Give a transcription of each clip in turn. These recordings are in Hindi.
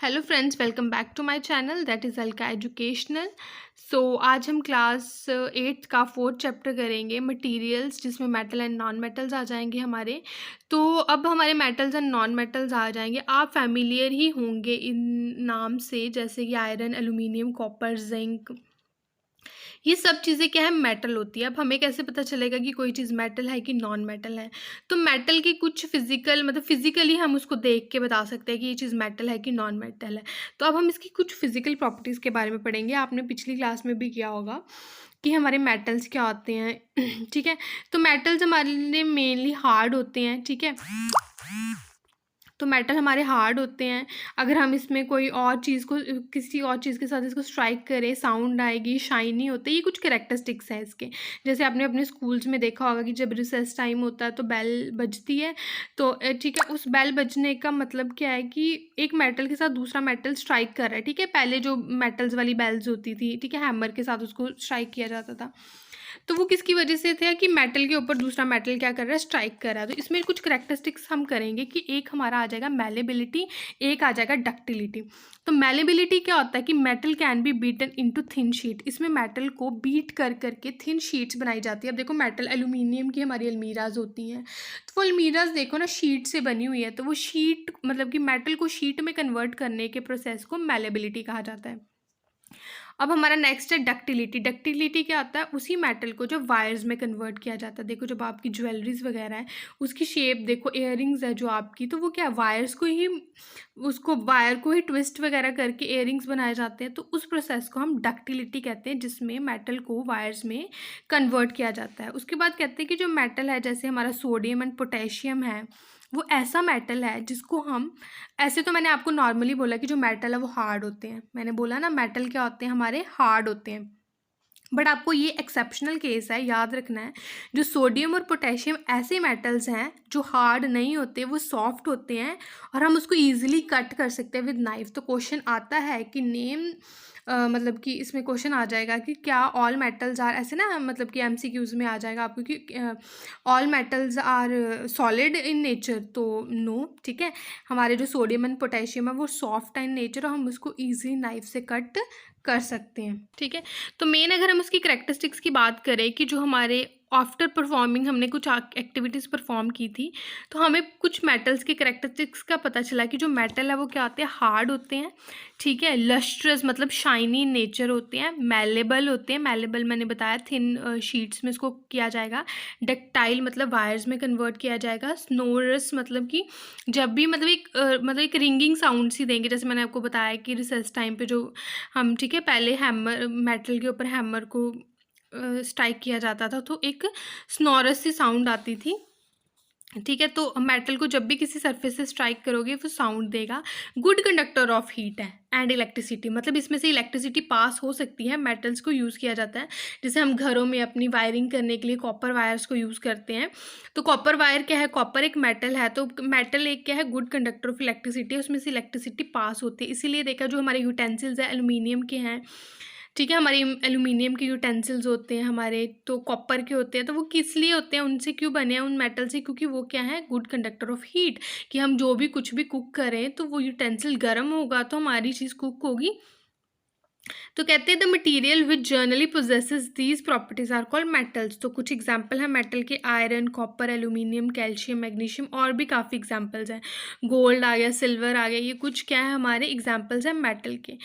Hello friends, welcome back to my channel that is Alka educational. आज हम क्लास 8 का 4th चैप्टर करेंगे मटेरियल्स, जिसमें मेटल एंड नॉन मेटल्स आ जाएंगे हमारे। तो अब हमारे मेटल्स एंड नॉन मेटल्स आ जाएंगे। आप फैमिलियर ही होंगे इन नाम से, जैसे कि आयरन, एल्यूमिनियम, कॉपर, जिंक। ये सब चीज़ें क्या है, मेटल होती है। अब हमें कैसे पता चलेगा कि कोई चीज़ मेटल है कि नॉन मेटल है? तो मेटल की कुछ फिजिकल मतलब फिजिकली हम उसको देख के बता सकते हैं कि ये चीज़ मेटल है कि नॉन मेटल है। तो अब हम इसकी कुछ फिजिकल प्रॉपर्टीज़ के बारे में पढ़ेंगे। आपने पिछली क्लास में भी किया होगा कि हमारे मेटल्स क्या होते हैं। ठीक है। तो मेटल्स हमारे लिए मेनली हार्ड होते हैं। ठीक है। तो मेटल हमारे हार्ड होते हैं। अगर हम इसमें कोई और चीज़ को किसी और चीज़ के साथ इसको स्ट्राइक करें, साउंड आएगी, शाइनी होते हैं। ये कुछ कैरेक्टरिस्टिक्स हैं इसके। जैसे आपने अपने स्कूल्स में देखा होगा कि जब रिसेस टाइम होता है तो बेल बजती है। तो ठीक है, उस बेल बजने का मतलब क्या है कि एक मेटल के साथ दूसरा मेटल स्ट्राइक कर रहा है। ठीक है, पहले जो मेटल्स वाली बेल्स होती थी, ठीक है, हैमर के साथ उसको स्ट्राइक किया जाता था। तो वो किसकी वजह से थे कि मेटल के ऊपर दूसरा मेटल क्या कर रहा है, स्ट्राइक कर रहा है। तो इसमें कुछ करेक्टरिस्टिक्स हम करेंगे कि एक हमारा आ जाएगा मैलेबिलिटी, एक आ जाएगा डक्टिलिटी। तो मैलेबिलिटी क्या होता है कि metal can be beaten into thin sheet. इसमें मेटल को बीट कर करके थिन शीट्स बनाई जाती है। अब देखो, मेटल एल्यूमिनियम की हमारी अलमीराज होती हैं, तो वो अलमीराज देखो ना, शीट से बनी हुई है। तो वो शीट मतलब कि मेटल को शीट में कन्वर्ट करने के प्रोसेस को मैलेबिलिटी कहा जाता है। अब हमारा नेक्स्ट है डक्टिलिटी। डक्टिलिटी क्या होता है, उसी मेटल को जो वायर्स में कन्वर्ट किया जाता है। देखो, जब आपकी ज्वेलरीज वगैरह है, उसकी शेप देखो, इयररिंग्स है जो आपकी, तो वो क्या वायर्स को ही, उसको वायर को ही ट्विस्ट वगैरह करके इयररिंग्स बनाए जाते हैं। तो उस प्रोसेस को हम डक्टिलिटी कहते हैं, जिसमें मेटल को वायर्स में कन्वर्ट किया जाता है। उसके बाद कहते हैं कि जो मेटल है, जैसे हमारा सोडियम एंड पोटेशियम है, वो ऐसा मेटल है जिसको हम, ऐसे तो मैंने आपको नॉर्मली बोला कि जो मेटल है वो हार्ड होते हैं। मैंने बोला ना, मेटल क्या होते हैं, हमारे हार्ड होते हैं। बट आपको ये एक्सेप्शनल केस है, याद रखना है। जो सोडियम और पोटेशियम ऐसे मेटल्स हैं जो हार्ड नहीं होते, वो सॉफ्ट होते हैं और हम उसको ईजिली कट कर सकते हैं विद नाइफ। तो क्वेश्चन आता है कि नेम, मतलब कि इसमें क्वेश्चन आ जाएगा कि क्या ऑल मेटल्स आर, ऐसे ना, मतलब कि एमसीक्यूज में आ जाएगा आपको कि all metals are solid in nature. तो नो, ठीक है, हमारे जो सोडियम एंड पोटेशियम है वो सॉफ्ट है इन नेचर और हम उसको ईजिली नाइफ से कट कर सकते हैं। ठीक है। तो मेन अगर हम उसकी करेक्टरिस्टिक्स की बात करें कि जो हमारे आफ्टर परफॉर्मिंग हमने कुछ एक्टिविटीज़ परफॉर्म की थी, तो हमें कुछ मेटल्स के करेक्टरिस्टिक्स का पता चला कि जो मेटल है वो क्या होते हैं, हार्ड होते हैं। ठीक है, लस्ट्रस मतलब शाइनी नेचर होते हैं, मेलेबल होते हैं। मेलेबल मैंने बताया थिन शीट्स में इसको किया जाएगा। डक्टाइल मतलब वायर्स में कन्वर्ट किया जाएगा। स्नोरस मतलब कि जब भी मतलब एक रिंगिंग साउंड सी देंगे, जैसे मैंने आपको बताया कि रिसेस टाइम पे जो हम, ठीक है, पहले हैमर, मेटल के ऊपर हैमर को स्ट्राइक किया जाता था, तो एक स्नोरस सी साउंड आती थी। ठीक है, तो मेटल को जब भी किसी सरफेस से स्ट्राइक करोगे वो साउंड देगा। गुड कंडक्टर ऑफ हीट है एंड इलेक्ट्रिसिटी, मतलब इसमें से इलेक्ट्रिसिटी पास हो सकती है। मेटल्स को यूज़ किया जाता है, जैसे हम घरों में अपनी वायरिंग करने के लिए कॉपर वायर्स को यूज़ करते हैं। तो कॉपर वायर क्या है, कॉपर एक मेटल है, तो मेटल एक क्या है, गुड कंडक्टर ऑफ इलेक्ट्रिसिटी, उसमें से इलेक्ट्रिसिटी पास होती है। इसीलिए देखा, जो हमारे यूटेंसिल्स है एल्यूमिनियम के हैं, ठीक है, हमारी एल्यूमिनियम के यूटेंसिल्स होते हैं हमारे, तो कॉपर के होते हैं। तो वो किस लिए होते हैं, उनसे क्यों बने हैं, उन मेटल से, क्योंकि वो क्या है, गुड कंडक्टर ऑफ हीट। कि हम जो भी कुछ भी कुक करें तो वो यूटेंसिल गर्म होगा तो हमारी चीज़ कुक होगी। तो कहते हैं the material which generally possesses these properties are called metals. तो कुछ एग्जांपल है मेटल के, iron, copper, aluminium, calcium, magnesium, और भी काफ़ी एग्जांपल्स हैं। गोल्ड आ गया, सिल्वर आ गया, ये कुछ क्या है, हमारे एग्जांपल्स हैं मेटल के।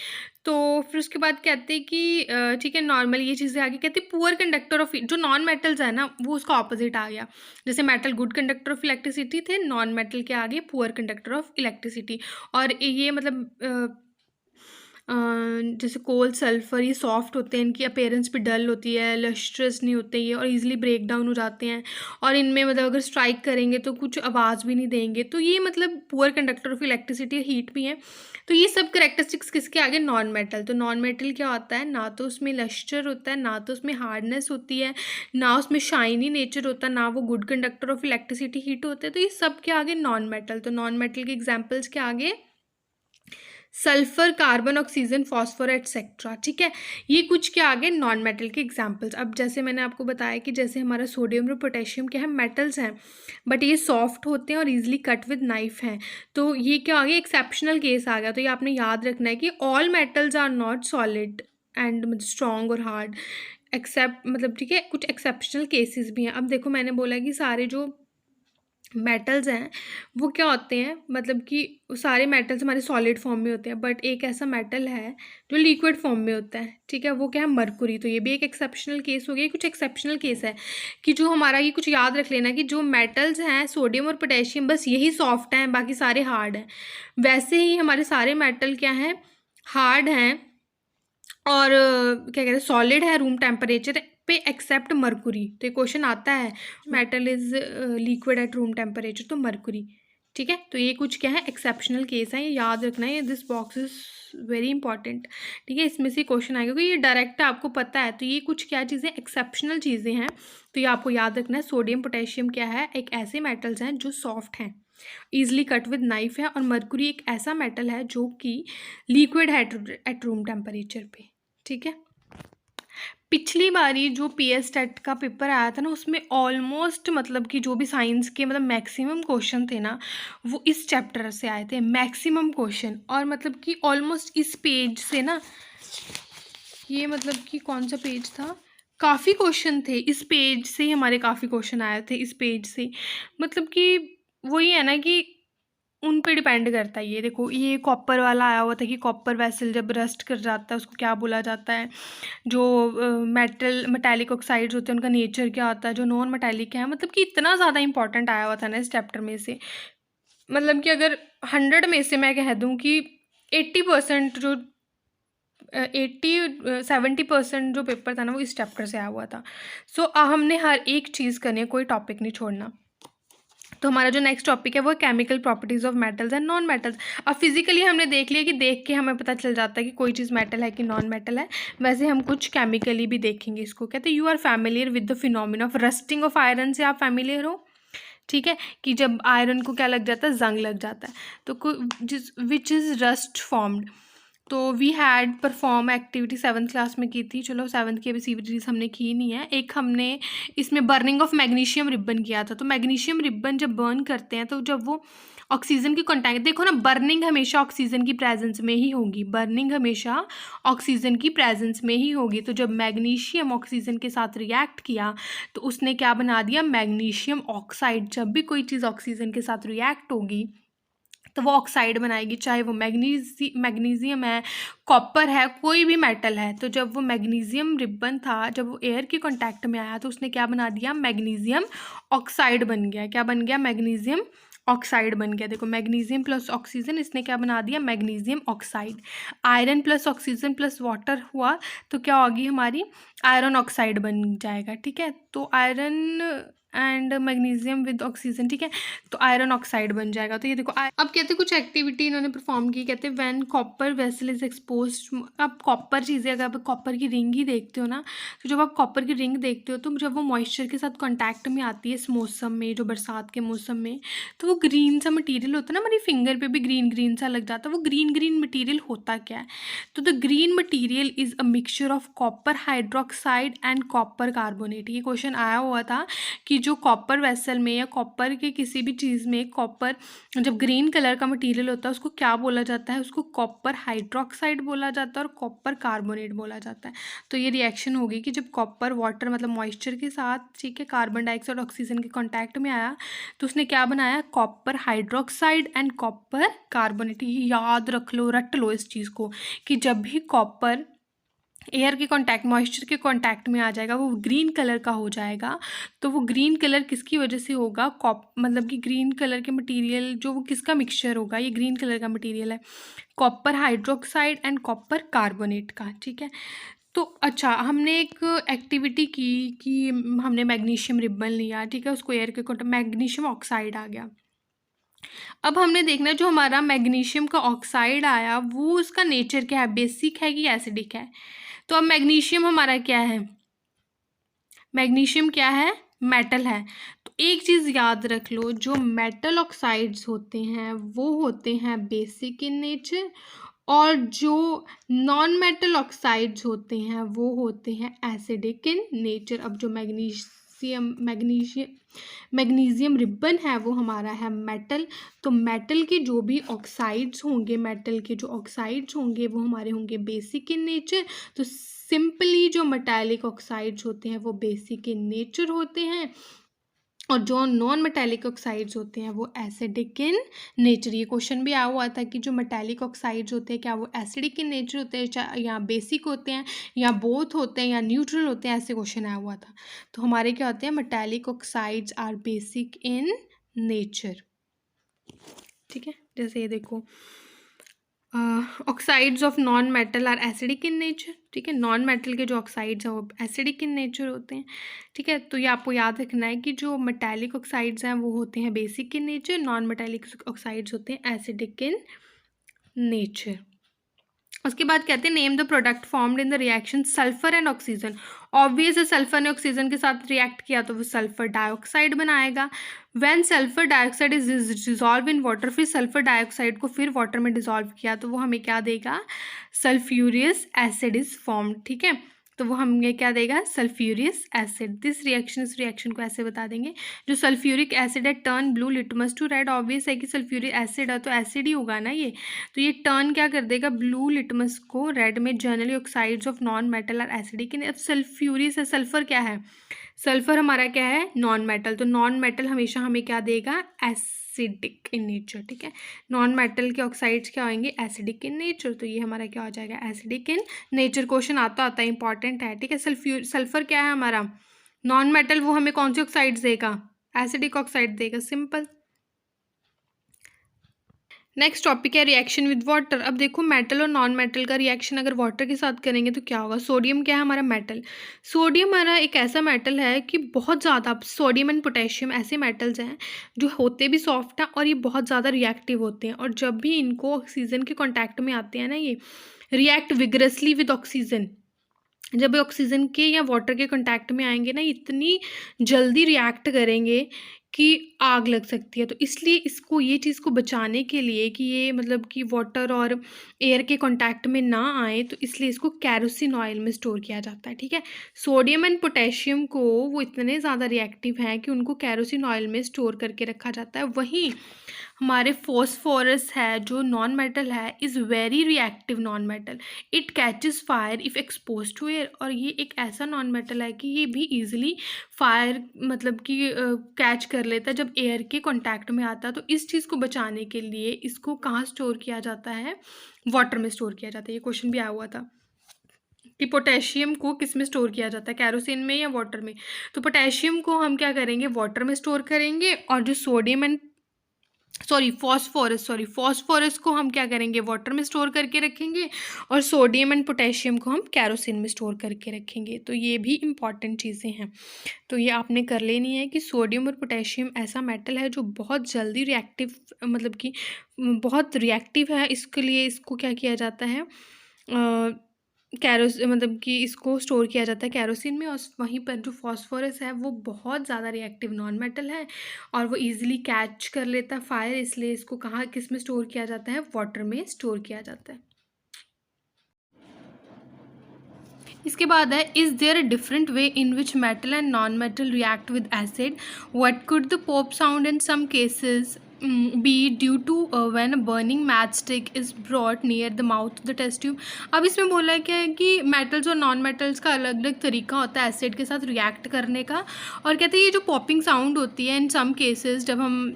तो फिर उसके बाद कहते हैं कि ठीक है, नॉर्मल ये चीज़ें आ गई। कहते हैं पुअर कंडक्टर ऑफ, जो नॉन मेटल्स है ना, वो उसका ऑपोजिट आ गया। जैसे metal good conductor of electricity थे, नॉन मेटल के आगे पुअर कंडक्टर ऑफ इलेक्ट्रिसिटी। और ये मतलब जैसे कोल, सल्फर, ये सॉफ्ट होते हैं, इनकी अपीयरेंस भी डल होती है, लस्ट्रस नहीं होते ये, और इजीली ब्रेक डाउन हो जाते हैं। और इनमें मतलब अगर स्ट्राइक करेंगे तो कुछ आवाज़ भी नहीं देंगे। तो ये मतलब poor conductor of electricity, heat भी है। तो ये सब करेक्टरिस्टिक्स किसके आगे, नॉन मेटल। तो नॉन मेटल क्या होता है, ना तो उसमें लस्टर होता है, ना तो उसमें हार्डनेस होती है, ना उसमें शाइनी नेचर होता है, ना वो good conductor of electricity, heat होते हैं। तो ये सब के आगे नॉन मेटल। तो नॉन मेटल के एग्जाम्पल्स के आगे sulphur, carbon, oxygen, phosphor etcetera. ठीक है, ये कुछ क्या आगे नॉन मेटल के एग्जांपल्स। अब जैसे मैंने आपको बताया कि जैसे हमारा सोडियम और पोटेशियम क्या है, मेटल्स हैं, बट ये सॉफ्ट होते हैं और इजीली कट विद नाइफ हैं। तो ये क्या आ गया, एक्सेप्शनल केस आ गया। तो ये आपने याद रखना है कि all metals are not solid and strong और हार्ड एक्सेप्ट, मतलब ठीक है, कुछ एक्सेप्शनल केसेस भी हैं। अब देखो मैंने बोला कि सारे जो मेटल्स हैं वो क्या होते हैं, मतलब कि सारे मेटल्स हमारे सॉलिड फॉर्म में होते हैं, बट एक ऐसा मेटल है जो लिक्विड फॉर्म में होता है। ठीक है, वो क्या है, मरकुरी। तो ये भी एक एक्सेप्शनल केस हो गया। कुछ एक्सेप्शनल केस है कि जो हमारा, ये कुछ याद रख लेना कि जो मेटल्स हैं सोडियम और पोटेशियम, बस यही सॉफ्ट हैं, बाकी सारे हार्ड हैं। वैसे ही हमारे सारे मेटल क्या हैं, हार्ड हैं और क्या कहते हैं, सॉलिड है रूम टेम्परेचर पे एक्सेप्ट मरकुरी। तो ये क्वेश्चन आता है, metal is liquid at room temperature, तो मरकुरी। ठीक है, तो ये कुछ क्या है, एक्सेप्शनल केस है, ये याद रखना है। This box is very important. ठीक है, इसमें से क्वेश्चन आएगा क्योंकि ये डायरेक्ट आपको पता है। तो ये कुछ क्या चीज़ें, एक्सेप्शनल चीज़ें हैं, तो ये आपको याद रखना है। सोडियम पोटेशियम क्या है, एक ऐसे मेटल्स हैं जो सॉफ्ट हैं, ईजिली कट विद नाइफ है, और मरकुरी एक ऐसा मेटल है जो कि लिक्विड है एट रूम टेम्परेचर पे। ठीक है, पिछली बारी जो पीएस टेट का पेपर आया था ना, उसमें ऑलमोस्ट मतलब कि जो भी साइंस के मतलब मैक्सिमम क्वेश्चन थे ना, वो इस चैप्टर से आए थे, मैक्सिमम क्वेश्चन। और मतलब कि ऑलमोस्ट इस पेज से ना, ये मतलब कि कौन सा पेज था, काफ़ी क्वेश्चन थे इस पेज से ही, हमारे काफ़ी क्वेश्चन आए थे इस पेज से। मतलब कि वही है ना कि उन पे डिपेंड करता है। ये देखो, ये कॉपर वाला आया हुआ था कि कॉपर वेसल जब रस्ट कर जाता है उसको क्या बोला जाता है, जो मेटालिक ऑक्साइड्स होते हैं उनका नेचर क्या होता है, जो नॉन मेटालिक है। मतलब कि इतना ज़्यादा इंपॉर्टेंट आया हुआ था ना इस चैप्टर में से। मतलब कि अगर 100 में से मैं कह दूँ कि 80% जो 70% जो पेपर था ना, वो इस चैप्टर से आया हुआ था। सो हमने हर एक चीज़ करनी है, कोई टॉपिक नहीं छोड़ना। तो हमारा जो नेक्स्ट टॉपिक है वो chemical properties of metals and non metals. अब फिजिकली हमने देख लिया कि देख के हमें पता चल जाता है कि कोई चीज़ मेटल है कि नॉन मेटल है। वैसे हम कुछ केमिकली भी देखेंगे। इसको कहते हैं, you are familiar with the phenomena of rusting of iron, से आप फैमिलियर हो। ठीक है, कि जब आयरन को क्या लग जाता है, जंग लग जाता है, तो जिस विच इज़ रस्ट फॉर्म्ड। तो we had perform activity 7th class में की थी। चलो 7th की अभी सीरीज हमने की नहीं है। एक हमने इसमें बर्निंग ऑफ मैग्नीशियम रिबन किया था। तो मैग्नीशियम रिबन जब बर्न करते हैं तो जब वो ऑक्सीजन की कॉन्टैक्ट, देखो ना, बर्निंग हमेशा ऑक्सीजन की प्रेजेंस में ही होगी, बर्निंग हमेशा ऑक्सीजन की प्रेजेंस में ही होगी। तो जब मैग्नीशियम ऑक्सीजन के साथ रिएक्ट किया तो उसने क्या बना दिया, मैग्नीशियम ऑक्साइड। जब भी कोई चीज़ ऑक्सीजन के साथ रिएक्ट होगी तो वो ऑक्साइड बनाएगी, चाहे वो मैग्नीशियम है, कॉपर है, कोई भी मेटल है। तो जब वो मैग्नीशियम रिबन था, जब वो एयर के कांटेक्ट में आया तो उसने क्या बना दिया, मैग्नीशियम ऑक्साइड बन गया। क्या बन गया, मैग्नीशियम ऑक्साइड बन गया। देखो, मैग्नीशियम प्लस ऑक्सीजन, इसने क्या बना दिया, magnesium oxide. Iron plus oxygen plus water हुआ तो क्या होगी हमारी, आयरन ऑक्साइड बन जाएगा। ठीक है, तो iron and magnesium with oxygen, ठीक है, तो आयरन ऑक्साइड बन जाएगा। तो ये देखो, अब कहते हैं कुछ एक्टिविटी इन्होंने परफॉर्म की। कहते हैं when copper vessel is exposed. अब कॉपर चीज़ें, अगर आप कॉपर की रिंग ही देखते हो ना, तो जब आप कॉपर की रिंग देखते हो तो जब वो मॉइस्चर के साथ कॉन्टैक्ट में आती है इस मौसम में, जो बरसात के मौसम में, तो वो ग्रीन सा मटीरियल होता है ना, हमारी फिंगर पे भी ग्रीन ग्रीन सा लग जाता है। वो ग्रीन ग्रीन मटीरियल होता क्या है, तो the green material is a mixture of copper hydroxide and copper carbonate. ये क्वेश्चन आया हुआ था कि जो कॉपर वेसल में या कॉपर के किसी भी चीज़ में कॉपर जब ग्रीन कलर का मटेरियल होता है उसको क्या बोला जाता है, उसको कॉपर हाइड्रोक्साइड बोला जाता है और कॉपर कार्बोनेट बोला जाता है। तो ये रिएक्शन होगी कि जब कॉपर वाटर मतलब मॉइस्चर के साथ, ठीक है, कार्बन डाइऑक्साइड ऑक्सीजन के कांटेक्ट में आया तो उसने क्या बनाया, copper hydroxide and copper carbonate. ये याद रख लो, रट लो इस चीज़ को कि जब भी कॉपर एयर के कांटेक्ट, मॉइस्चर के कांटेक्ट में आ जाएगा वो ग्रीन कलर का हो जाएगा। तो वो ग्रीन कलर किसकी वजह से होगा, मतलब कि ग्रीन कलर के मटेरियल जो वो किसका मिक्सचर होगा, ये ग्रीन कलर का मटेरियल है, copper hydroxide and copper carbonate का। ठीक है, तो अच्छा, हमने एक एक्टिविटी की कि हमने मैग्नीशियम रिबन लिया, ठीक है, उसको एयर के कांटेक्ट, मैग्नीशियम ऑक्साइड आ गया। अब हमने देखना जो हमारा मैग्नीशियम का ऑक्साइड आया वो उसका नेचर क्या है, बेसिक है कि एसिडिक है। तो अब मैग्नीशियम हमारा क्या है, मैग्नीशियम क्या है, मेटल है। तो एक चीज़ याद रख लो, जो मेटल ऑक्साइड्स होते हैं वो होते हैं बेसिक इन नेचर, और जो नॉन मेटल ऑक्साइड्स होते हैं वो होते हैं एसिडिक इन नेचर। अब जो मैग्नीशियम रिबन है वो हमारा है मेटल। तो मेटल के जो भी ऑक्साइड्स होंगे, मेटल के जो ऑक्साइड्स होंगे वो हमारे होंगे बेसिक इन नेचर। तो सिंपली जो मेटालिक ऑक्साइड्स होते हैं वो बेसिक इन नेचर होते हैं, और जो नॉन मेटालिक ऑक्साइड्स होते हैं वो एसिडिक इन नेचर। ये क्वेश्चन भी आया हुआ था कि जो मेटालिक ऑक्साइड्स होते हैं क्या वो एसिडिक इन नेचर होते हैं, या बेसिक होते हैं, या बोथ होते हैं, या न्यूट्रल होते हैं, ऐसे क्वेश्चन आया हुआ था। तो हमारे क्या होते हैं, metallic oxides are basic in nature. ठीक है, जैसे ये देखो, oxides of non metal are acidic in nature. ठीक है, नॉन मेटल के जो ऑक्साइड्स हैं वो एसिडिक इन नेचर होते हैं। ठीक है, तो ये आपको याद रखना है कि जो मेटालिक ऑक्साइड्स हैं वो होते हैं basic in nature, non metallic oxides होते हैं एसिडिक इन नेचर। उसके बाद कहते हैं name the product formed in the reaction sulphur and oxygen. Obvious है, सल्फर ने ऑक्सीजन के साथ रिएक्ट किया तो वो सल्फर डाइऑक्साइड बनाएगा। When sulphur dioxide is dissolve in water, फिर सल्फर डाइऑक्साइड को फिर वाटर में डिजॉल्व किया तो वो हमें क्या देगा, सल्फ्यूरियस एसिड इज फॉर्म्ड। ठीक है, तो वो हमें क्या देगा, सल्फ्यूरियस एसिड। दिस रिएक्शन, इस रिएक्शन को ऐसे बता देंगे, जो सल्फ्यूरिक एसिड है turn blue litmus to red. Obvious है कि सल्फ्यूरिक एसिड है तो एसिड ही होगा ना ये, तो ये टर्न क्या कर देगा, ब्लू लिटमस को रेड में। Generally oxides of non metal are acidic. अब सल्फ्यूरियस है, सल्फर क्या है, सल्फर हमारा क्या है, नॉन मेटल। तो नॉन मेटल हमेशा हमें क्या देगा, एसिडिक इन नेचर। ठीक है, नॉन मेटल के ऑक्साइड्स क्या होंगे, एसिडिक इन नेचर। तो ये हमारा क्या हो जाएगा, एसिडिक इन नेचर। क्वेश्चन आता है, इंपॉर्टेंट है। ठीक है, सल्फर क्या है हमारा, नॉन मेटल, वो हमें कौन सी ऑक्साइड्स देगा, एसिडिक ऑक्साइड देगा, सिंपल। नेक्स्ट टॉपिक है रिएक्शन विद वाटर। अब देखो, मेटल और नॉन मेटल का रिएक्शन अगर वाटर के साथ करेंगे तो क्या होगा। सोडियम क्या है हमारा, मेटल। सोडियम हमारा एक ऐसा मेटल है कि बहुत ज़्यादा, सोडियम एंड पोटेशियम ऐसे मेटल्स हैं जो होते भी सॉफ्ट हैं और ये बहुत ज़्यादा रिएक्टिव होते हैं, और जब भी इनको ऑक्सीजन के कॉन्टैक्ट में आते हैं ना, ये रिएक्ट विगरसली विद ऑक्सीजन। जब ऑक्सीजन के या वाटर के कांटेक्ट में आएंगे ना, इतनी जल्दी रिएक्ट करेंगे कि आग लग सकती है। तो इसलिए इसको, ये चीज़ को बचाने के लिए कि ये मतलब कि वाटर और एयर के कांटेक्ट में ना आए, तो इसलिए इसको कैरोसिन ऑयल में स्टोर किया जाता है। ठीक है, सोडियम एंड पोटेशियम को वो इतने ज़्यादा रिएक्टिव हैं कि उनको कैरोसिन ऑयल में स्टोर करके रखा जाता है। वहीं हमारे फॉस्फोरस है जो नॉन मेटल है, is very reactive non metal. It catches fire if expose to air. और ये एक ऐसा नॉन मेटल है कि ये भी ईजिली फायर मतलब कि कैच कर लेता है जब एयर के कांटेक्ट में आता है। तो इस चीज़ को बचाने के लिए इसको कहाँ स्टोर किया जाता है, वाटर में स्टोर किया जाता है। ये क्वेश्चन भी आया हुआ था कि पोटेशियम को किस में स्टोर किया जाता है, कैरोसिन में या वाटर में। तो पोटेशियम को हम क्या करेंगे, वाटर में स्टोर करेंगे, और जो सोडियम एंड फॉस्फोरस को हम क्या करेंगे, वाटर में स्टोर करके रखेंगे, और सोडियम एंड पोटेशियम को हम कैरोसिन में स्टोर करके रखेंगे। तो ये भी इम्पॉर्टेंट चीज़ें हैं, तो ये आपने कर लेनी है कि सोडियम और पोटेशियम ऐसा मेटल है जो बहुत जल्दी रिएक्टिव, मतलब कि बहुत रिएक्टिव है। इसके लिए इसको क्या किया जाता है, मतलब कि इसको स्टोर किया जाता है कैरोसिन में। और वहीं पर जो फॉस्फोरस है वो बहुत ज़्यादा रिएक्टिव नॉन मेटल है और वो इजीली कैच कर लेता है फायर, इसलिए इसको कहाँ किस में स्टोर किया जाता है, वाटर में स्टोर किया जाता है। इसके बाद है, is there a different way in which metal and non metal react with acid, what could the pop sound in some cases be due to when a burning matchstick is brought near the mouth of the test tube। अब इसमें बोला है क्या है कि मेटल्स और नॉन मेटल्स का अलग अलग तरीका होता है एसिड के साथ रिएक्ट करने का, और कहते हैं ये जो पॉपिंग साउंड होती है इन सम केसेस जब हम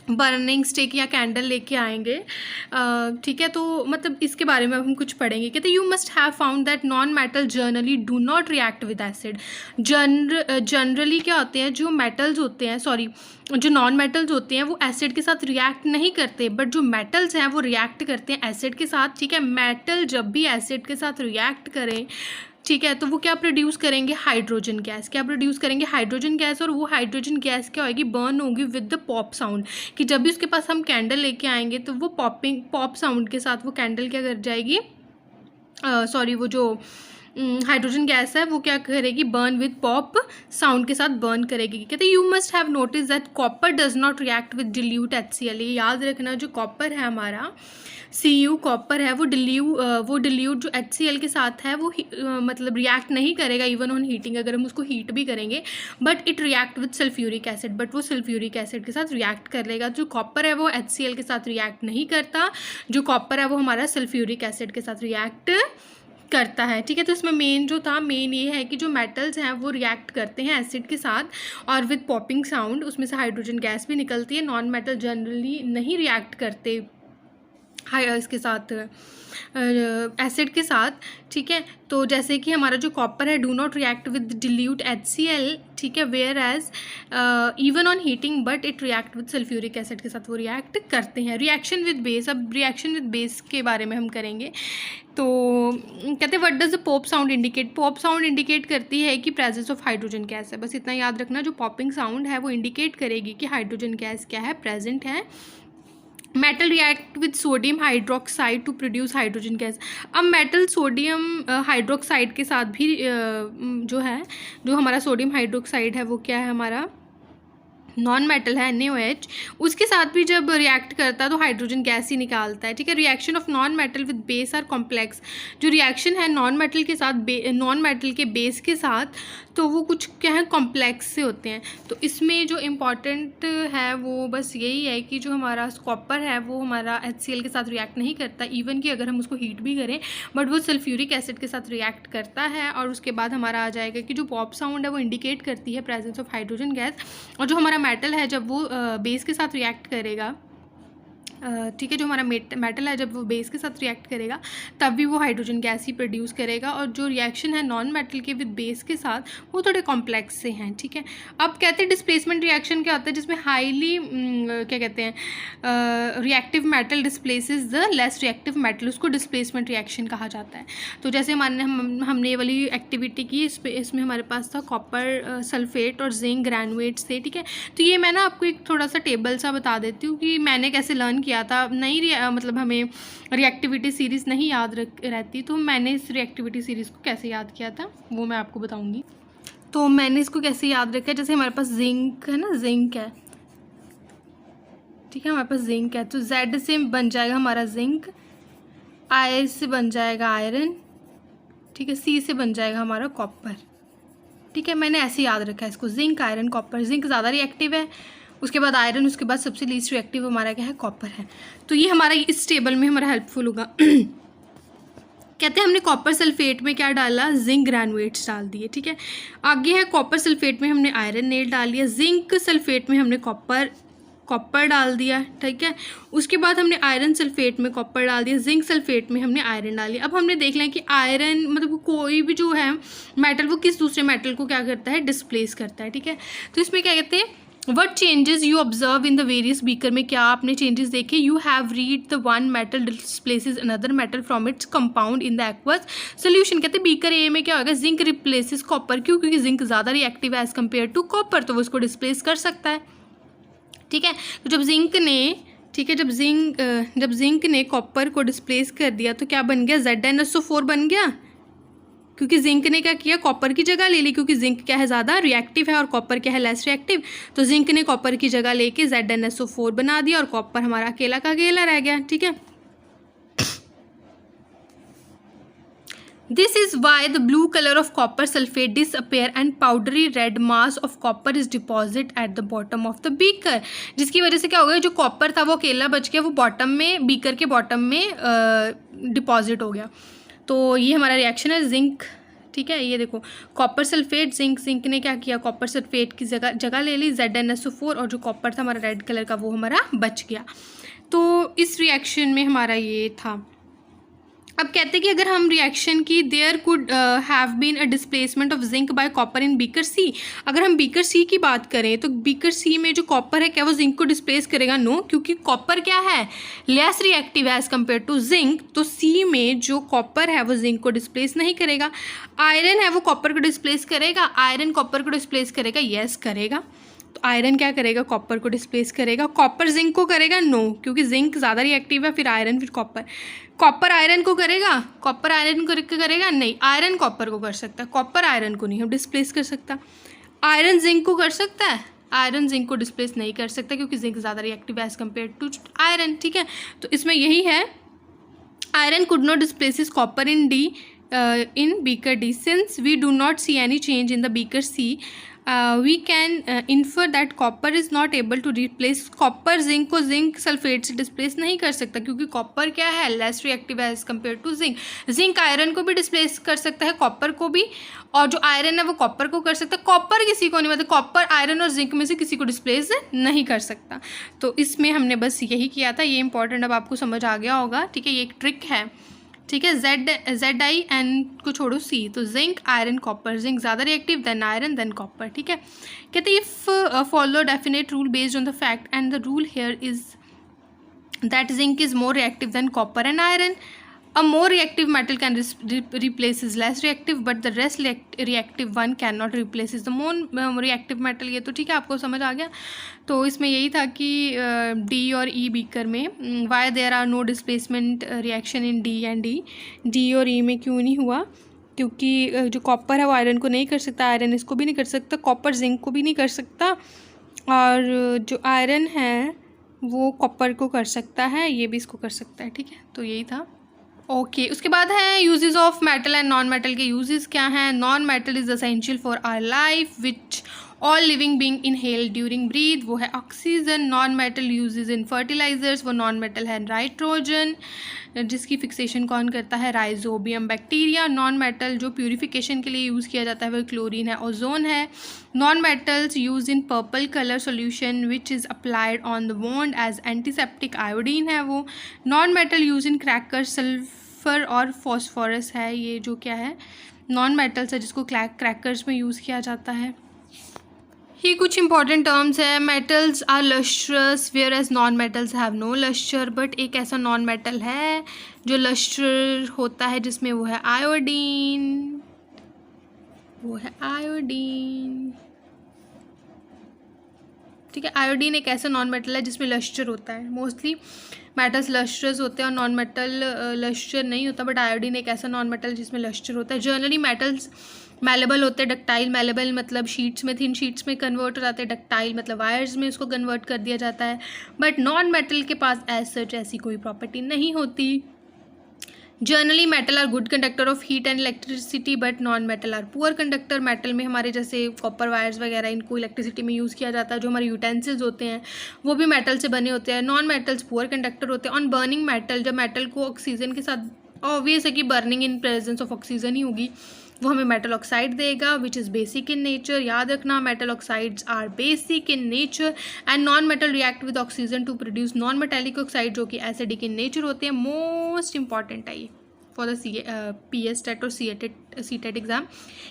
बर्निंग स्टिक या कैंडल लेके आएंगे, ठीक है, तो मतलब इसके बारे में अब हम कुछ पढ़ेंगे। कहते you must have found that non metal generally do not react with acid. Generally क्या होते हैं, जो मेटल्स होते हैं, जो नॉन मेटल्स होते हैं वो एसिड के साथ रिएक्ट नहीं करते, बट जो मेटल्स हैं वो रिएक्ट करते हैं एसिड के साथ। ठीक है, मेटल जब भी एसिड के साथ रिएक्ट करें, ठीक है, तो वो क्या प्रोड्यूस करेंगे, हाइड्रोजन गैस। क्या प्रोड्यूस करेंगे, हाइड्रोजन गैस। और वो हाइड्रोजन गैस क्या होगी, बर्न होगी विद द पॉप साउंड, कि जब भी उसके पास हम कैंडल लेके आएंगे तो वो पॉप साउंड के साथ वो कैंडल क्या कर जाएगी, वो जो हाइड्रोजन गैस है वो क्या करेगी, बर्न विद पॉप साउंड के साथ बर्न करेगी। कहते हैं you must have notice that copper does not react with dilute HCl। ये याद रखना, जो कॉपर है हमारा Cu कॉपर है वो डिल्यूट जो HCl के साथ है वो मतलब रिएक्ट नहीं करेगा इवन ऑन हीटिंग, अगर हम उसको हीट भी करेंगे, but it react with sulphuric acid, but वो सल्फ्यूरिक एसिड के साथ रिएक्ट कर लेगा। जो कॉपर है वो HCl के साथ रिएक्ट नहीं करता, जो कॉपर है वो हमारा सल्फ्यूरिक एसिड के साथ रिएक्ट करता है। ठीक है, तो इसमें मेन ये है कि जो मेटल्स हैं वो रिएक्ट करते हैं एसिड के साथ और विद पॉपिंग साउंड उसमें से हाइड्रोजन गैस भी निकलती है। नॉन मेटल जनरली नहीं रिएक्ट करते इसके साथ एसिड के साथ। ठीक है, तो जैसे कि हमारा जो कॉपर है do not react with dilute HCl, ठीक है, whereas even on heating but it react with sulphuric acid के साथ वो रिएक्ट करते हैं। रिएक्शन विद बेस, अब रिएक्शन विद बेस के बारे में हम करेंगे। तो कहते हैं what does the pop sound indicate. Pop sound indicate करती है कि प्रेजेंस ऑफ हाइड्रोजन गैस है। बस इतना याद रखना, जो पॉपिंग साउंड है वो इंडिकेट करेगी कि हाइड्रोजन गैस क्या है, प्रेजेंट है। Metal react with sodium hydroxide to produce hydrogen gas. अब मेटल सोडियम हाइड्रोक्साइड के साथ भी जो हमारा सोडियम हाइड्रोक्साइड है वो क्या है, हमारा नॉन मेटल है NaOH, उसके साथ भी जब रिएक्ट करता है तो हाइड्रोजन गैस ही निकालता है। ठीक है, reaction of non metal with base are complex. जो रिएक्शन है नॉन मेटल के साथ नॉन मेटल के बेस के साथ, तो वो कुछ क्या है, कॉम्प्लेक्स से होते हैं। तो इसमें जो इम्पॉर्टेंट है वो बस यही है कि जो हमारा कॉपर है वो हमारा HCl के साथ रिएक्ट नहीं करता, इवन कि अगर हम उसको हीट भी करें, बट वो सल्फ्यूरिक एसिड के साथ रिएक्ट करता है। और उसके बाद हमारा आ जाएगा कि जो पॉप साउंड है वो इंडिकेट करती है प्रेजेंस ऑफ हाइड्रोजन गैस। और जो हमारा मेटल है जब वो बेस के साथ रिएक्ट करेगा, ठीक है, जो हमारा मेटल है जब वो बेस के साथ रिएक्ट करेगा तब भी वो हाइड्रोजन गैस ही प्रोड्यूस करेगा। और जो रिएक्शन है नॉन मेटल के विद बेस के साथ वो थोड़े कॉम्प्लेक्स से हैं। ठीक है, अब कहते हैं डिस्प्लेसमेंट रिएक्शन क्या होता है, जिसमें हाईली क्या कहते हैं reactive metal displaces the less reactive metal, उसको डिस्प्लेसमेंट रिएक्शन कहा जाता है। तो जैसे हमने ये वाली एक्टिविटी की, इसमें हमारे पास था कॉपर सल्फेट और जिंक ग्रेनुएट्स थे। ठीक है, तो ये मैं ना आपको एक थोड़ा सा टेबल सा बता देती हूँ कि मैंने कैसे लर्न किया था। नहीं मतलब हमें रिएक्टिविटी सीरीज़ नहीं याद रहती, तो मैंने इस रिएक्टिविटी सीरीज़ को कैसे याद किया था वो मैं आपको बताऊंगी। तो मैंने इसको कैसे याद रखा है, जैसे हमारे पास जिंक है ना, जिंक है, ठीक है, हमारे पास जिंक है, तो Z से बन जाएगा हमारा जिंक, I से बन जाएगा आयरन, ठीक है, C से बन जाएगा हमारा कॉपर। ठीक है, मैंने ऐसे याद रखा है इसको, जिंक आयरन कॉपर। जिंक ज़्यादा रिएक्टिव है, उसके बाद आयरन, उसके बाद सबसे लीस्ट रिएक्टिव हमारा क्या है, कॉपर है। तो ये हमारा इस टेबल में हमारा हेल्पफुल होगा। कहते हैं हमने कॉपर सल्फेट में क्या डाला, जिंक ग्रेनुएट्स डाल दिए। ठीक है, आगे है कॉपर सल्फेट में हमने आयरन नेट डाल दिया, जिंक सल्फेट में हमने कॉपर डाल दिया। ठीक है, उसके बाद हमने आयरन सल्फेट में कॉपर डाल दिया, जिंक सल्फेट में हमने आयरन डाल दिया। अब हमने देख लिया कि आयरन मतलब कोई भी जो है मेटल वो किस दूसरे मेटल को क्या करता है, डिस्प्लेस करता है। ठीक है, तो इसमें क्या कहते हैं, what changes you observe in the various beaker में क्या आपने चेंजेस देखे, you have read the one metal displaces another metal from its compound in the aqueous solution. कहते हैं बीकर ए में क्या होगा, जिंक रिप्लेसेस कॉपर, क्यों, क्योंकि जिंक ज़्यादा रिएक्टिव है एज कम्पेयर टू कॉपर, तो वो इसको डिस्प्लेस कर सकता है। ठीक है, तो जब जिंक ने कॉपर को डिस्प्लेस कर दिया तो क्या बन गया, ZnSO4 बन गया, क्योंकि जिंक ने क्या किया, कॉपर की जगह ले ली, क्योंकि जिंक क्या है, ज़्यादा रिएक्टिव है और कॉपर क्या है, लेस रिएक्टिव। तो जिंक ने कॉपर की जगह लेके ZnSO4 बना दिया और कॉपर हमारा अकेला का अकेला रह गया। ठीक है, this is why the blue colour of copper sulphate disappear and powdery red mass of copper is deposit at the bottom of the beaker. जिसकी वजह से क्या हो गया, जो कॉपर था वो अकेला बच गया, वो बॉटम में, बीकर के बॉटम में डिपॉजिट हो गया। तो ये हमारा रिएक्शन है जिंक। ठीक है, ये देखो कॉपर सल्फेट, जिंक ने क्या किया, कॉपर सल्फेट की जगह ले ली, ZnSO4, और जो कॉपर था हमारा रेड कलर का वो हमारा बच गया। तो इस रिएक्शन में हमारा ये था। अब कहते हैं कि अगर हम रिएक्शन की there could have been a displacement of zinc by copper in beaker C, अगर हम बीकर सी की बात करें तो बीकर सी में जो कॉपर है क्या वो जिंक को डिस्प्लेस करेगा, नो, क्योंकि कॉपर क्या है, लेस रिएक्टिव है एज कम्पेयर टू जिंक, तो सी में जो कॉपर है वो जिंक को डिस्प्लेस नहीं करेगा। आयरन है वो कॉपर को डिस्प्लेस करेगा, आयरन कॉपर को डिस्प्लेस करेगा, यस करेगा। तो तो आयरन क्या करेगा, कॉपर को डिस्प्लेस करेगा। कॉपर जिंक को करेगा, नो, क्योंकि जिंक ज़्यादा रिएक्टिव है, फिर आयरन, फिर कॉपर। कॉपर आयरन को करेगा, कॉपर आयरन को करेगा, नहीं, आयरन कॉपर को कर सकता है, कॉपर आयरन को नहीं हम डिस्प्लेस कर सकता। आयरन जिंक को कर सकता है, आयरन जिंक को डिस्प्लेस नहीं कर सकता क्योंकि जिंक ज़्यादा रिएक्टिव है एज कम्पेयर टू आयरन, ठीक है। तो इसमें यही है, iron could not displaces copper in D in beaker D. Since we do not see any change in the beaker C, we can infer that copper is not able to replace copper। Zinc को जिंक सल्फेट से डिस्प्लेस नहीं कर सकता क्योंकि कॉपर क्या है, लेस रिएक्टिव है as compare to zinc. Zinc iron को भी डिस्प्लेस कर सकता है, कॉपर को भी, और जो आयरन है वो कॉपर को कर सकता है। कॉपर किसी को नहीं, मतलब कॉपर आयरन और जिंक में से किसी को डिस्प्लेस नहीं कर सकता। तो इसमें हमने बस यही किया था, ये इंपॉर्टेंट अब आपको समझ आ गया होगा, ठीक है। ये एक ट्रिक है, ठीक है। जेड आई एन को छोड़ो सी, तो जिंक आयरन कॉपर, जिंक ज़्यादा reactive than iron then copper, ठीक है। कहते if follow definite rule based on the fact and the rule here is that zinc is more reactive than copper and iron. A more reactive metal can replace is less reactive, but the rest reactive one cannot replace is the more reactive metal। ये तो ठीक है, आपको समझ आ गया। तो इसमें यही था कि डी और ई बीकर में why there are no displacement reaction in D and D और ई में क्यों नहीं हुआ, क्योंकि जो कॉपर है वो आयरन को नहीं कर सकता, आयरन इसको भी नहीं कर सकता, कॉपर जिंक को भी नहीं कर सकता, और जो आयरन है वो कॉपर को कर सकता है, ये भी इसको कर सकता है, ठीक है। तो यही था, ओके। उसके बाद है uses of metal and non metal के यूजेस क्या हैं। Non metal is essential for our life which all living being inhale during breath, वो है oxygen. Non metal uses in fertilisers, वो नॉन मेटल है नाइट्रोजन, जिसकी फिक्सेशन कौन करता है, राइजोबियम बैक्टीरिया। नॉन मेटल जो प्यूरिफिकेशन के लिए यूज़ किया जाता है वो क्लोरीन है, ओजोन है। Non metals use in purple colour solution which is applied on the wound as antiseptic, iodine है वो। Non metal use in cracker, sulphur और फॉस्फोरस है, ये जो क्या है नॉन मेटल्स है जिसको क्रैकर्स में यूज़ किया जाता है। ये कुछ इंपॉर्टेंट टर्म्स है। Metals are lustrous whereas non metals have no lustre, but एक ऐसा नॉन मेटल है जो लस्टर होता है जिसमें वो है आयोडीन, वो है आयोडीन, ठीक है। आयोडीन एक ऐसा नॉन मेटल है जिसमें लस्टर होता है। मोस्टली मेटल्स लस्टर्स होते हैं और नॉन मेटल लस्टर नहीं होता, बट आयोडीन एक ऐसा नॉन मेटल जिसमें लस्टर होता है। जनरली मेटल्स मैलेबल होते हैं, डक्टाइल, मैलेबल मतलब शीट्स में, थिन शीट्स में कन्वर्ट हो जाते हैं, डक्टाइल मतलब वायर्स में उसको कन्वर्ट कर दिया जाता है, बट नॉन मेटल के पास एज सच ऐसी कोई प्रॉपर्टी नहीं होती। Generally metal are good conductor of heat and electricity, but non metal are poor conductor. Metal में हमारे जैसे कॉपर वायर्स वगैरह इनको इलेक्ट्रिसिटी में यूज़ किया जाता है। जो हमारे यूटेंसिल्स होते हैं वो भी मेटल से बने होते हैं। नॉन मेटल्स पुअर कंडक्टर होते हैं। ऑन बर्निंग मेटल, जब मेटल को ऑक्सीजन के साथ, ऑब्वियस है कि burning in presence of oxygen ही होगी, वो हमें मेटल ऑक्साइड देगा which is basic in nature. याद रखना, metal oxides are basic in nature and non metal react with oxygen to produce non metallic oxide जो कि एसिडिक इन नेचर होते हैं। मोस्ट इंपॉर्टेंट है ये फॉर द PS टेट और सी टेट एग्जाम।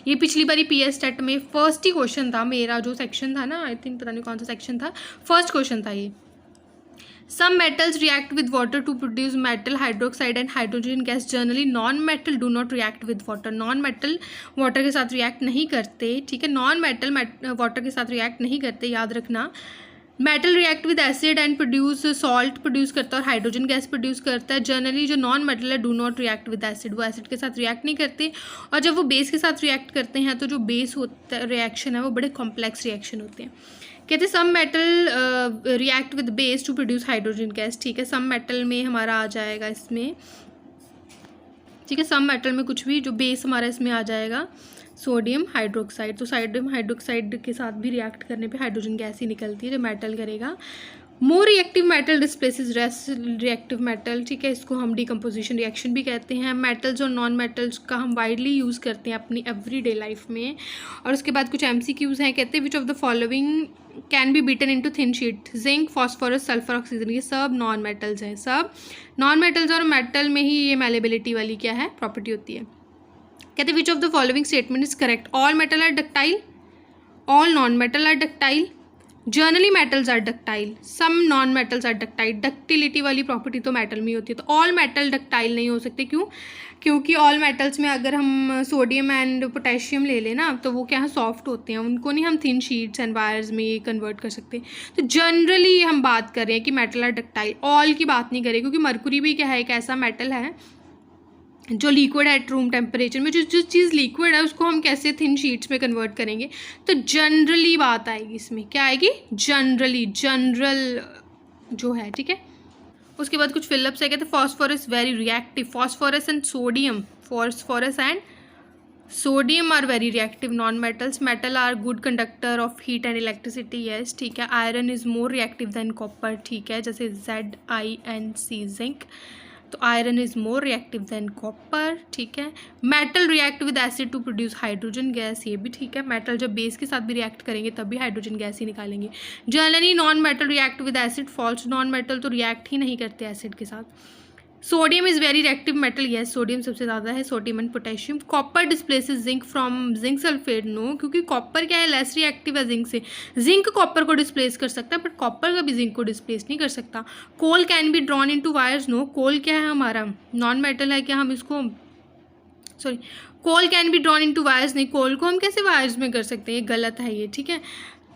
ये पिछली बारी PS टेट में फर्स्ट ही क्वेश्चन था मेरा, जो सेक्शन था ना, आई थिंक पता नहीं कौन सा सेक्शन था, फर्स्ट क्वेश्चन था ये। Some metals react with water to produce metal hydroxide and hydrogen gas. Generally non-metal do not react with water. Non-metal water के साथ react नहीं करते, ठीक है। Non-metal water के साथ react नहीं करते, याद रखना। Metal react with acid and produce salt produce करता है और हाइड्रोजन गैस प्रोड्यूस करता है। जनरली जो नॉन मेटल है do not react with acid, वो एसिड के साथ रिएक्ट नहीं करते, और जब वो बेस के साथ रिएक्ट करते हैं तो जो बेस होता है रिएक्शन है वो बड़े कॉम्प्लेक्स रिएक्शन होते हैं। कहते हैं some metal react with base to produce hydrogen gas, ठीक है। सम मेटल में हमारा आ जाएगा इसमें, ठीक है, सम मेटल में कुछ भी जो बेस हमारा इसमें आ जाएगा सोडियम हाइड्रोक्साइड। तो सोडियम हाइड्रोक्साइड के साथ भी रिएक्ट करने पे हाइड्रोजन गैस ही निकलती है जो मेटल करेगा। More reactive metal displaces less reactive metal, ठीक है, इसको हम डिकम्पोजिशन रिएक्शन भी कहते हैं। मेटल्स और नॉन मेटल्स का हम वाइडली यूज़ करते हैं अपनी एवरीडे लाइफ में। और उसके बाद कुछ MCQs हैं, कहते हैं which of the following can be beaten into thin sheet. Zinc, phosphorus, sulphur, oxygen, ये सब नॉन मेटल्स हैं, सब नॉन मेटल्स। और मेटल में ही ये मैलेबिलिटी वाली क्या है प्रॉपर्टी होती है। कहते हैं which of the following statement is correct. All metal are ductile, all non metal are ductile, generally metals are ductile, some non metals are ductile. Ductility वाली प्रॉपर्टी तो मेटल में ही होती है, तो ऑल मेटल डक्टाइल नहीं हो सकते। क्यों? क्योंकि ऑल मेटल्स में अगर हम सोडियम एंड पोटेशियम ले लें ना, तो वो क्या है, सॉफ्ट होते हैं, उनको नहीं हम थिन शीट्स एंड वायर्स में कन्वर्ट कर सकते। तो जनरली हम बात कर रहे हैं कि मेटल आर डक्टाइल, ऑल की बात नहीं करें, क्योंकि मरकुरी भी क्या है, एक ऐसा मेटल है जो लिक्विड है एट रूम टेम्परेचर में। जो चीज़ लिक्विड है उसको हम कैसे थिन शीट्स में कन्वर्ट करेंगे। तो जनरली बात आएगी इसमें, क्या आएगी, जनरली, जनरल जो है, ठीक है। उसके बाद कुछ फिलअप्स है, कहते phosphorus very reactive, phosphorus and sodium, phosphorus and sodium are very reactive non metals. Metal are good conductor of heat and electricity, yes, ठीक है। Iron is more reactive than copper, ठीक है, जैसे ZiNC जिंक। तो iron is more reactive than copper, ठीक है। Metal react with acid to produce hydrogen gas, ये भी ठीक है। मेटल जब बेस के साथ भी रिएक्ट करेंगे तब भी हाइड्रोजन गैस ही निकालेंगे। Generally non metal react with acid, false, non metal तो रिएक्ट ही नहीं करते एसिड के साथ। Sodium is very reactive metal, yes, sodium सबसे ज़्यादा है, sodium and potassium. Copper displaces zinc from zinc sulphate, no, क्योंकि कॉपर क्या है, लेस रिएक्टिव है जिंक से। जिंक कॉपर को डिस्प्लेस कर सकता है, बट कॉपर कभी जिंक को डिस्प्लेस नहीं कर सकता। Coal can be drawn into wires, no, coal क्या है हमारा, नॉन मेटल है, क्या हम इसको, sorry, coal can be drawn into wires, नहीं, कोल को हम कैसे वायर्स में कर सकते हैं, ये गलत है ये, ठीक है।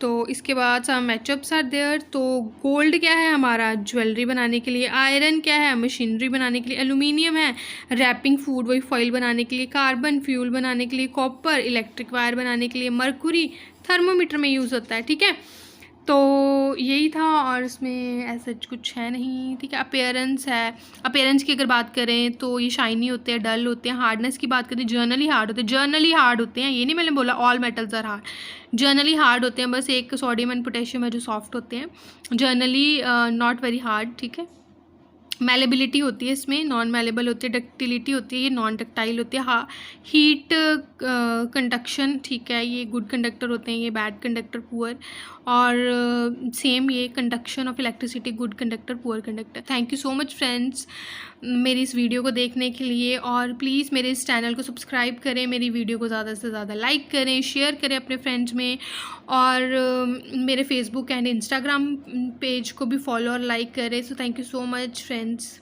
तो इसके बाद सम मैचअप्स आर देयर। तो गोल्ड क्या है हमारा, ज्वेलरी बनाने के लिए। आयरन क्या है, मशीनरी बनाने के लिए। एल्यूमिनियम है, रैपिंग फूड, वही फॉइल बनाने के लिए। कार्बन, फ्यूल बनाने के लिए। कॉपर, इलेक्ट्रिक वायर बनाने के लिए। मरकुरी, थर्मोमीटर में यूज़ होता है, ठीक है। तो यही था, और इसमें ऐसा कुछ है नहीं, ठीक है। अपीयरेंस है, अपीयरेंस की अगर बात करें तो ये शाइनी होते हैं, डल होते हैं। हार्डनेस की बात करें, जर्नली हार्ड होते हैं, जर्नली हार्ड होते हैं, ये नहीं मैंने बोला all metals are hard, generally hard होते हैं। बस एक सोडियम एंड पोटेशियम है जो सॉफ्ट होते हैं, जर्नली नॉट वेरी हार्ड, ठीक है। मेलेबिलिटी होती है इसमें, नॉन मेलेबल होती है। डक्टिलिटी होती है, ये नॉन डक्टाइल होती है। हीट कंडक्शन, ठीक है, ये गुड कंडक्टर होते हैं, ये बैड कंडक्टर, पुअर। और सेम ये conduction of electricity, good conductor, poor conductor. Thank you so much friends मेरी इस वीडियो को देखने के लिए, और प्लीज़ मेरे इस चैनल को सब्सक्राइब करें, मेरी वीडियो को ज़्यादा से ज़्यादा लाइक करें, शेयर करें अपने फ्रेंड्स में, और मेरे फेसबुक एंड इंस्टाग्राम पेज को भी फॉलो और लाइक करें। So thank you so much friends.